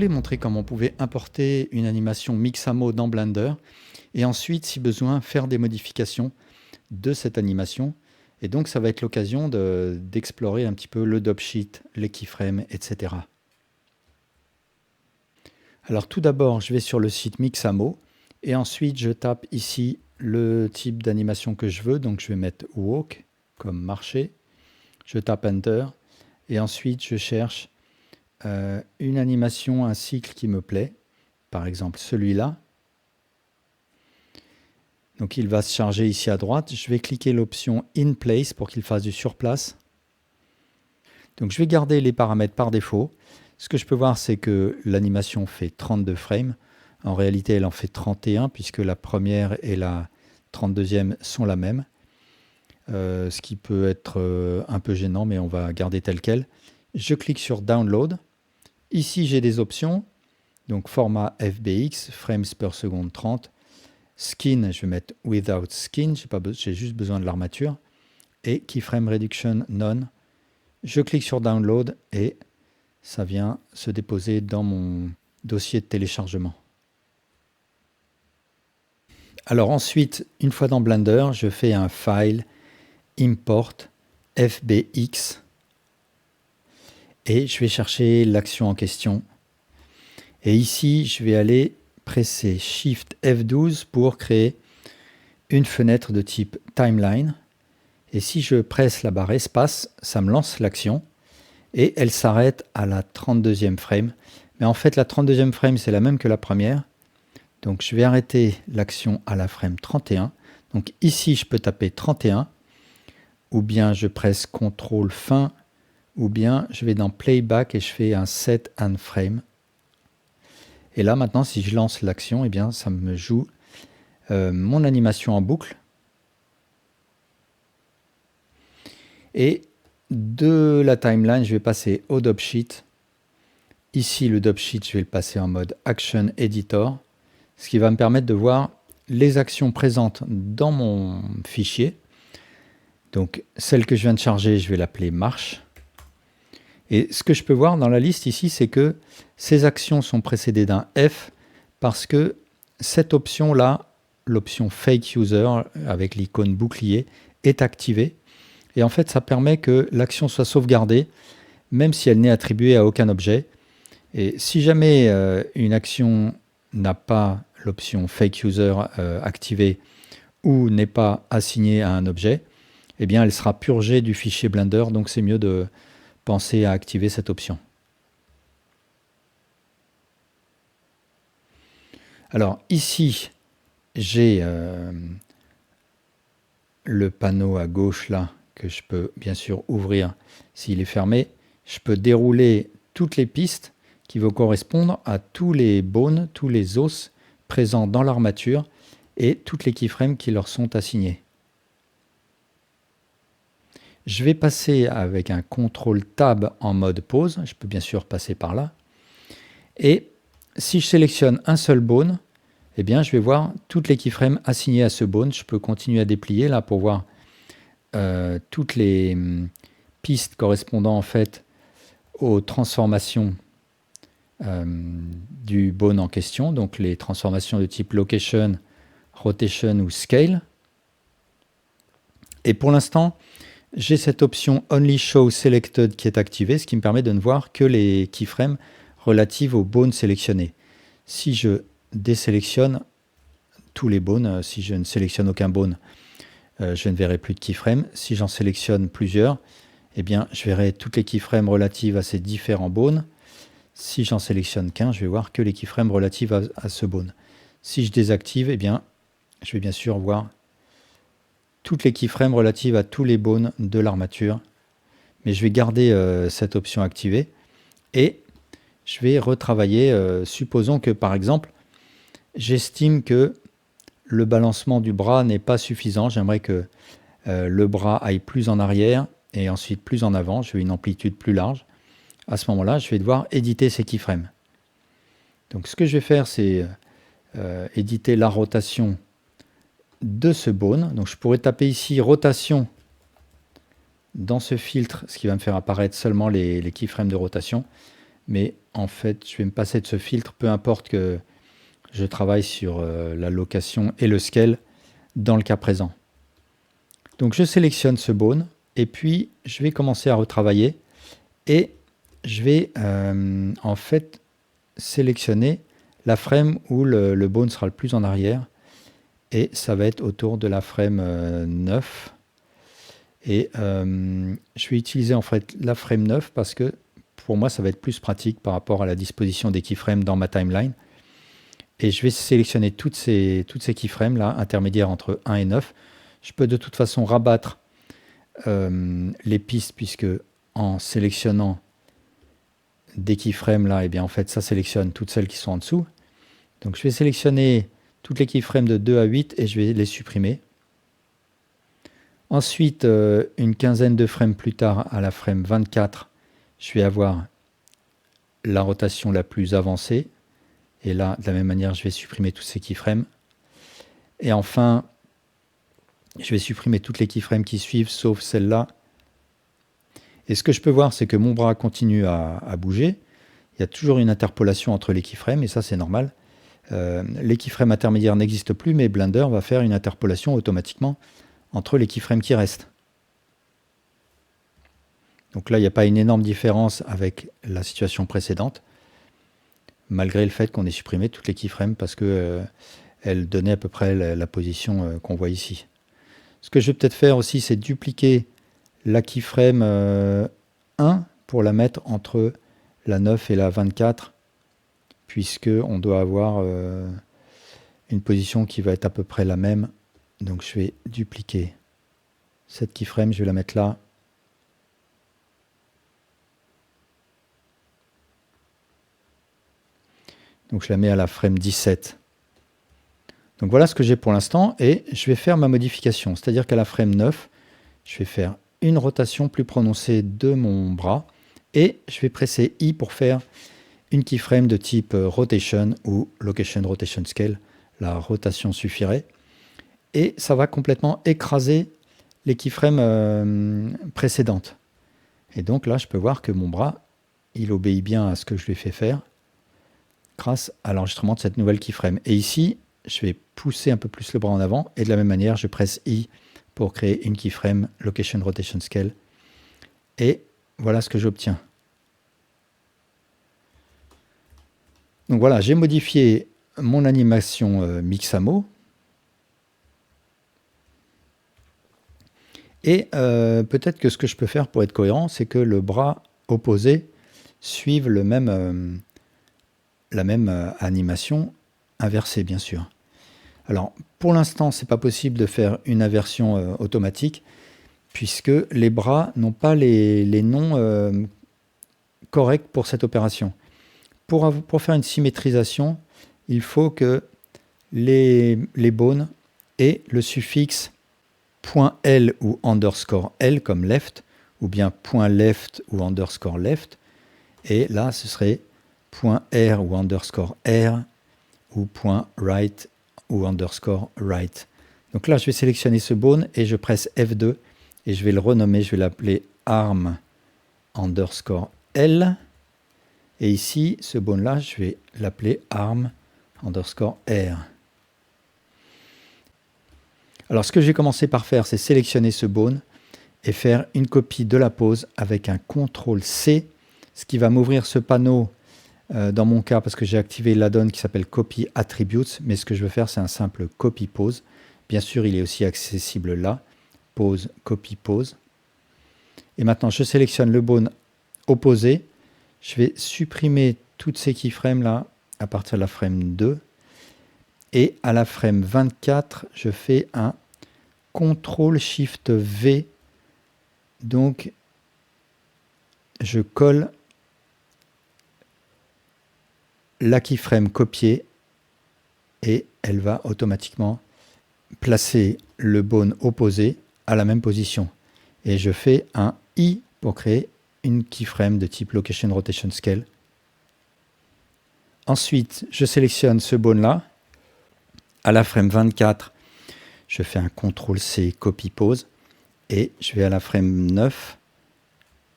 voulais montrer comment on pouvait importer une animation Mixamo dans Blender et ensuite, si besoin, faire des modifications de cette animation. Et donc, ça va être l'occasion d'explorer un petit peu le dopsheet, les keyframes, etc. Alors tout d'abord, je vais sur le site Mixamo et ensuite je tape ici le type d'animation que je veux. Donc je vais mettre Walk comme marcher. Je tape Enter et ensuite je cherche une animation, un cycle qui me plaît. Par exemple celui-là. Donc il va se charger ici à droite. Je vais cliquer l'option In Place pour qu'il fasse du surplace. Donc je vais garder les paramètres par défaut. Ce que je peux voir, c'est que l'animation fait 32 frames. En réalité, elle en fait 31 puisque la première et la 32e sont la même. Ce qui peut être un peu gênant, mais on va garder tel quel. Je clique sur Download. Ici, j'ai des options. Donc format FBX, frames per seconde 30. Skin, je vais mettre Without Skin, j'ai juste besoin de l'armature. Et Keyframe Reduction None. Je clique sur Download et ça vient se déposer dans mon dossier de téléchargement. Alors ensuite, une fois dans Blender, je fais un File, Import, FBX et je vais chercher l'action en question. Et ici, je vais aller presser Shift F12 pour créer une fenêtre de type Timeline. Et si je presse la barre espace, ça me lance l'action. Et elle s'arrête à la 32e frame. Mais en fait, la 32e frame, c'est la même que la première. Donc, je vais arrêter l'action à la frame 31. Donc, ici, je peux taper 31. Ou bien, je presse CTRL fin. Ou bien, je vais dans Playback et je fais un Set and Frame. Et là, maintenant, si je lance l'action, eh bien, ça me joue mon animation en boucle. Et de la timeline, je vais passer au dopsheet. Ici, le dopsheet, je vais le passer en mode Action Editor, ce qui va me permettre de voir les actions présentes dans mon fichier. Donc, celle que je viens de charger, je vais l'appeler Marche. Et ce que je peux voir dans la liste ici, c'est que ces actions sont précédées d'un F parce que cette option-là, l'option Fake User avec l'icône bouclier, est activée. Et en fait, ça permet que l'action soit sauvegardée, même si elle n'est attribuée à aucun objet. Et si jamais une action n'a pas l'option Fake User activée ou n'est pas assignée à un objet, eh bien, elle sera purgée du fichier Blender. Donc, c'est mieux de penser à activer cette option. Alors, ici, j'ai le panneau à gauche là, que je peux bien sûr ouvrir s'il est fermé. Je peux dérouler toutes les pistes qui vont correspondre à tous les bones, tous les os présents dans l'armature et toutes les keyframes qui leur sont assignés. Je vais passer avec un CTRL Tab en mode pause. Je peux bien sûr passer par là. Et si je sélectionne un seul bone, eh bien, je vais voir toutes les keyframes assignées à ce bone. Je peux continuer à déplier là pour voir toutes les pistes correspondant en fait aux transformations du bone en question, donc les transformations de type location, rotation ou scale. Et pour l'instant, j'ai cette option Only Show Selected qui est activée, ce qui me permet de ne voir que les keyframes relatives aux bones sélectionnés. Si je désélectionne tous les bones, si je ne sélectionne aucun bone, je ne verrai plus de keyframes. Si j'en sélectionne plusieurs, eh bien, je verrai toutes les keyframes relatives à ces différents bones. Si j'en sélectionne qu'un, je vais voir que les keyframes relatives à ce bone. Si je désactive, eh bien, je vais bien sûr voir toutes les keyframes relatives à tous les bones de l'armature. Mais je vais garder cette option activée et je vais retravailler. Supposons que, par exemple, j'estime que le balancement du bras n'est pas suffisant. J'aimerais que le bras aille plus en arrière et ensuite plus en avant. Je veux une amplitude plus large. À ce moment-là, je vais devoir éditer ces keyframes. Donc ce que je vais faire, c'est éditer la rotation de ce bone. Donc je pourrais taper ici rotation dans ce filtre, ce qui va me faire apparaître seulement les keyframes de rotation. mais en fait, je vais me passer de ce filtre, peu importe que je travaille sur la location et le scale dans le cas présent. Donc je sélectionne ce bone et puis je vais commencer à retravailler et je vais en fait sélectionner la frame où le bone sera le plus en arrière et ça va être autour de la frame 9 et je vais utiliser en fait la frame 9 parce que pour moi ça va être plus pratique par rapport à la disposition des keyframes dans ma timeline. Et je vais sélectionner toutes ces keyframes là, intermédiaires entre 1 et 9. Je peux de toute façon rabattre les pistes puisque en sélectionnant des keyframes là, et bien en fait ça sélectionne toutes celles qui sont en dessous. Donc je vais sélectionner toutes les keyframes de 2 à 8 et je vais les supprimer. Ensuite, une quinzaine de frames plus tard, à la frame 24, je vais avoir la rotation la plus avancée. Et là, de la même manière, je vais supprimer tous ces keyframes. Et enfin, je vais supprimer toutes les keyframes qui suivent, sauf celle-là. Et ce que je peux voir, c'est que mon bras continue à bouger. Il y a toujours une interpolation entre les keyframes, et ça, c'est normal. Les keyframes intermédiaires n'existent plus, mais Blender va faire une interpolation automatiquement entre les keyframes qui restent. Donc là, il n'y a pas une énorme différence avec la situation précédente, malgré le fait qu'on ait supprimé toutes les keyframes parce que elles donnaient à peu près la position qu'on voit ici. Ce que je vais peut-être faire aussi, c'est dupliquer la keyframe 1 pour la mettre entre la 9 et la 24, puisqu'on doit avoir une position qui va être à peu près la même. Donc je vais dupliquer cette keyframe, je vais la mettre là. Donc je la mets à la frame 17. Donc voilà ce que j'ai pour l'instant et je vais faire ma modification. C'est-à-dire qu'à la frame 9, je vais faire une rotation plus prononcée de mon bras et je vais presser I pour faire une keyframe de type rotation ou location rotation scale. La rotation suffirait. Et ça va complètement écraser les keyframes précédentes. Et donc là, je peux voir que mon bras, il obéit bien à ce que je lui ai fait faire grâce à l'enregistrement de cette nouvelle keyframe. Et ici, je vais pousser un peu plus le bras en avant et de la même manière, je presse I pour créer une keyframe Location Rotation Scale. Et voilà ce que j'obtiens. Donc voilà, j'ai modifié mon animation Mixamo. Et peut-être que ce que je peux faire pour être cohérent, c'est que le bras opposé suive la même animation inversée, bien sûr. Alors, pour l'instant, ce n'est pas possible de faire une inversion automatique, puisque les bras n'ont pas les noms corrects pour cette opération. Pour faire une symétrisation, il faut que les bones aient le suffixe .l ou _l comme left, ou bien .left ou _left, et là ce serait .r ou _r ou .right ou _right. Donc là je vais sélectionner ce bone et je presse F2 et je vais le renommer, je vais l'appeler arm _l, et ici ce bone là je vais l'appeler arm _r. Alors ce que j'ai commencé par faire, c'est sélectionner ce bone et faire une copie de la pose avec un CTRL-C, ce qui va m'ouvrir ce panneau dans mon cas parce que j'ai activé l'add-on qui s'appelle Copy Attributes, mais ce que je veux faire, c'est un simple Copy Pose. Bien sûr, il est aussi accessible là, Pose, Copy Pose. Et maintenant, je sélectionne le bone opposé. Je vais supprimer toutes ces keyframes là à partir de la frame 2. Et à la frame 24, je fais un CTRL-SHIFT-V. Donc, je colle la keyframe copiée et elle va automatiquement placer le bone opposé à la même position. Et je fais un I pour créer une keyframe de type Location Rotation Scale. Ensuite, je sélectionne ce bone là. À la frame 24, je fais un CTRL-C Copy Pose et je vais à la frame 9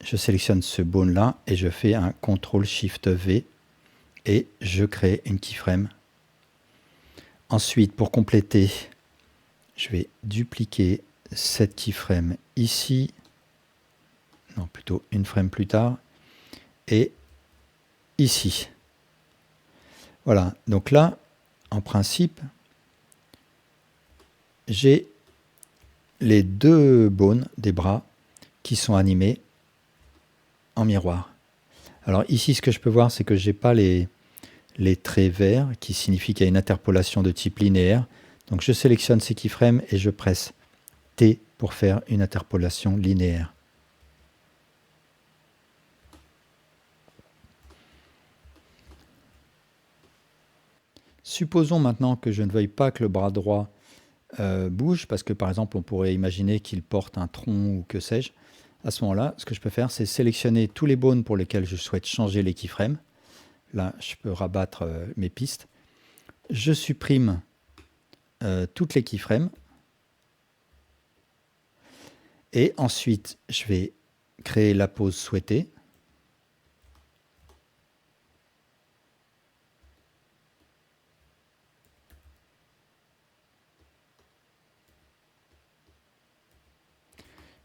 je sélectionne ce bone là et je fais un CTRL-SHIFT-V et je crée une keyframe. Ensuite, pour compléter, je vais dupliquer cette keyframe ici, non plutôt une frame plus tard, et ici. Voilà, donc là, en principe, j'ai les deux bones des bras qui sont animés en miroir. Alors ici, ce que je peux voir, c'est que je n'ai pas les traits verts, qui signifient qu'il y a une interpolation de type linéaire. Donc je sélectionne ces keyframes et je presse T pour faire une interpolation linéaire. Supposons maintenant que je ne veuille pas que le bras droit bouge, parce que par exemple on pourrait imaginer qu'il porte un tronc ou que sais-je. À ce moment-là, ce que je peux faire, c'est sélectionner tous les bones pour lesquels je souhaite changer les keyframes. Là, je peux rabattre mes pistes. Je supprime toutes les keyframes. Et ensuite, je vais créer la pose souhaitée.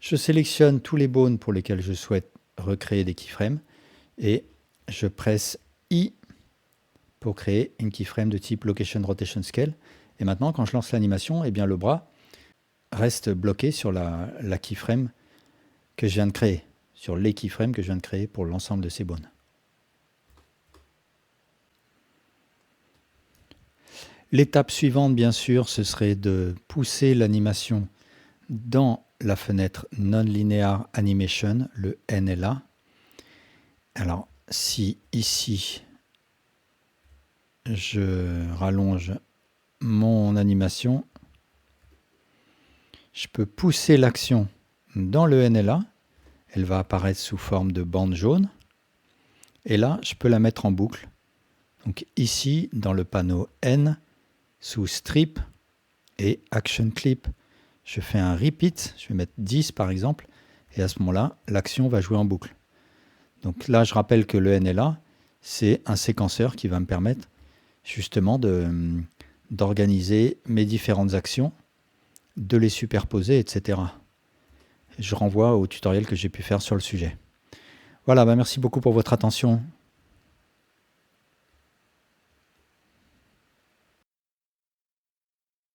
Je sélectionne tous les bones pour lesquels je souhaite recréer des keyframes et je presse I pour créer une keyframe de type Location Rotation Scale. Et maintenant, quand je lance l'animation, eh bien, le bras reste bloqué sur la keyframe que je viens de créer, sur les keyframes que je viens de créer pour l'ensemble de ces bones. L'étape suivante, bien sûr, ce serait de pousser l'animation dans la fenêtre Non-Linear Animation, le NLA. Alors, si ici, je rallonge mon animation, je peux pousser l'action dans le NLA. Elle va apparaître sous forme de bande jaune. Et là, je peux la mettre en boucle. Donc ici, dans le panneau N, sous Strip et Action Clip, je fais un repeat, je vais mettre 10 par exemple, et à ce moment-là, l'action va jouer en boucle. Donc là, je rappelle que le NLA, c'est un séquenceur qui va me permettre justement d'organiser mes différentes actions, de les superposer, etc. Je renvoie au tutoriel que j'ai pu faire sur le sujet. Voilà, merci beaucoup pour votre attention.